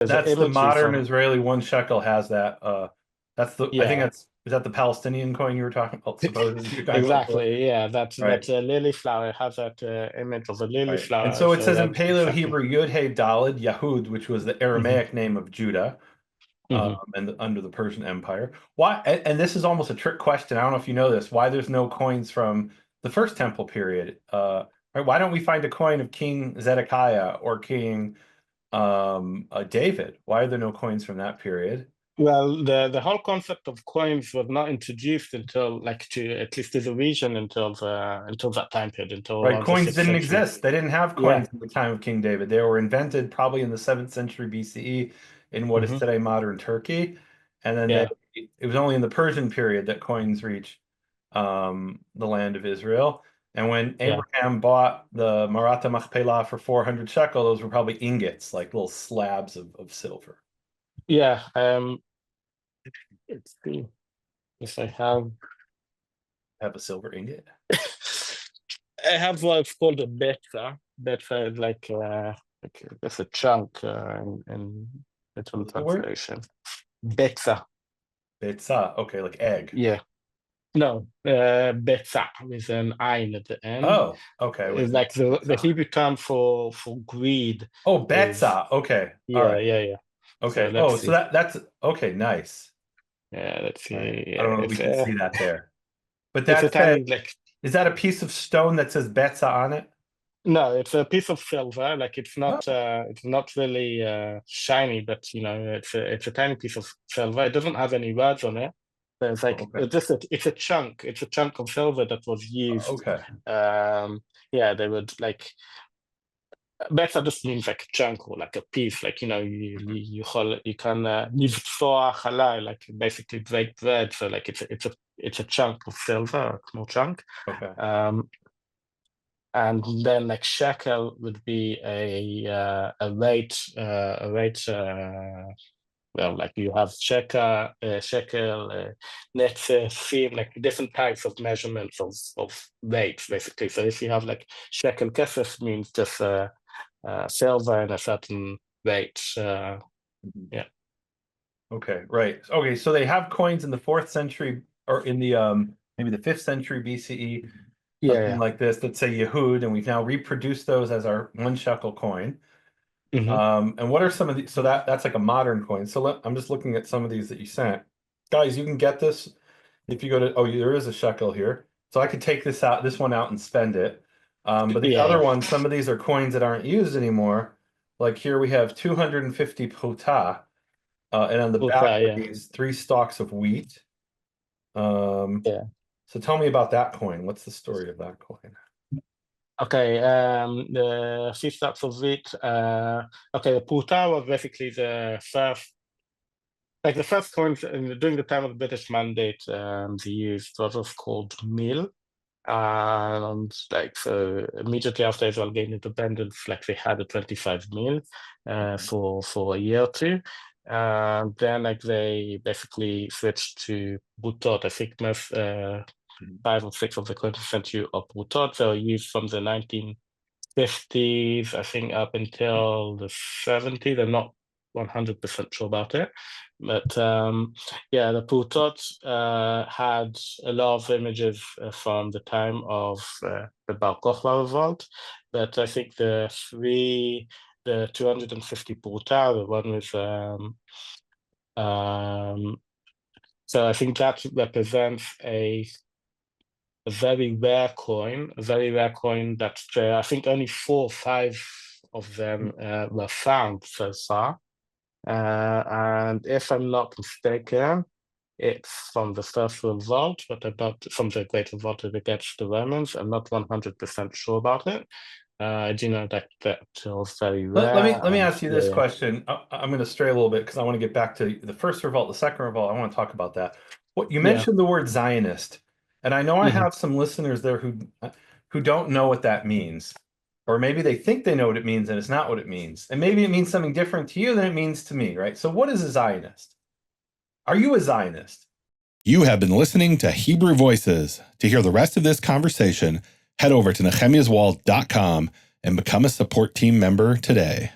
There's an That's the imagery modern from, Israeli 1 shekel has that. That's the I think yeah, is that the Palestinian coin you were talking about, supposedly you're talking about before? exactly. Yeah, Right, that's a lily flower. It has that image of a lily right. And flower. so it So says in that's Paleo exactly. Hebrew Yud Hey Daled Yahud, which was the Hmm. Aramaic name of Judah, Hmm. and under the Persian Empire. Why? And this is almost a trick question. I don't know if you know this. Why there's no coins from the first temple period? Right? Why don't we find a coin of King Zedekiah or King David? Why are there no coins from that period? Well, the whole concept of coins was not introduced until like to at least to the region until that time period, until Right, around the coins sixth didn't century. exist. They didn't have Yeah. coins in the time of King David. They were invented probably in the 7th century BCE in what is Hmm. today modern Turkey. And then Yeah. it was only in the Persian period that coins reached the land of Israel. And when Yeah. Abraham bought the Maratha Machpelah for 400 shekel, those were probably ingots, like little slabs of silver. Yeah. Let's see if I have. Have a silver ingot? I have what's called a beta. Beta is like it's a chunk in literal What's the word? translation. Beta. Betza. Okay, like egg. Yeah. No, beta with an ayin at the end. Oh, okay, It's with like the betza. Hebrew term for greed Oh, is betza. Okay, all yeah, right. yeah, yeah. So Okay. let's Oh, so see. that's okay. Nice. Yeah, let's All right. see. I Yeah, don't know if we can see that there, but it's a that says, tiny like is that a piece of stone that says Betza on it? no, it's a piece of silver. Like Oh, it's not really shiny, but it's a tiny piece of silver. It doesn't have any words on it. There's like okay. it's a chunk. It's a chunk of silver that was used. Okay. Um, yeah, they would like Beta just means like a chunk or like a piece. Like Mhm. you can nivtsoa halal, like basically break bread. So like it's a chunk of silver, a small chunk. Okay. Um, and then like shekel would be a weight well, like you have shekel, netzer, seam, like different types of measurements of weights, basically. So if you have like shekel kesef means just silver in a certain weight. Mhm. Yeah, Okay. Right. Okay. So they have coins in the 4th century or in the maybe the 5th century BCE, something yeah, like this that say Yehud, and we've now reproduced those as our 1 shekel coin. yeah. Hmm. And what are some of these? So that's like a modern coin. So I'm just looking at some of these that you sent. Guys, you can get this if you go to, oh, there is a shekel here. So I could take this one out and spend it. But these Yeah, other yeah. ones, some of these are coins that aren't used anymore. Like here we have 250 pota, and on the back Puta, are yeah, these 3 stalks of wheat. Um, yeah. so tell me about that coin. What's the story of that coin? Okay, the few steps of it. Okay, the puta was basically the first coins during the time of the British Mandate. They used what was called meal. And like so immediately after Israel gained independence, like they had a 25 mil for a year or two. And then like they basically switched to Butot. I think most 5 or 6 of the 20th century of Butot. They were used from the 1950s, I think, up until the 70s. I'm not 100% sure about it. But yeah, the Putot had a lot of images from the time of the Bar Kokhba revolt. But I think the 250 Puta, the one with, so I think that represents a very rare coin that I think only 4 or 5 of them were found so far. And if I'm not mistaken, it's from the first revolt, but about from the Great Revolt against the Romans. I'm not 100% sure about it. I do know that was very rare, Let me and ask you yeah, this yeah. question. I'm going to stray a little bit because I want to get back to the first revolt, the second revolt. I want to talk about that. What you Yeah. mentioned the word Zionist, and I know I Mhm. have some listeners there who don't know what that means, or maybe they think they know what it means and it's not what it means, and maybe it means something different to you than it means to me, right? So, what is a Zionist? Are you a Zionist? You have been listening to Hebrew Voices. To hear the rest of this conversation, head over to nehemiaswall.com and become a support team member today.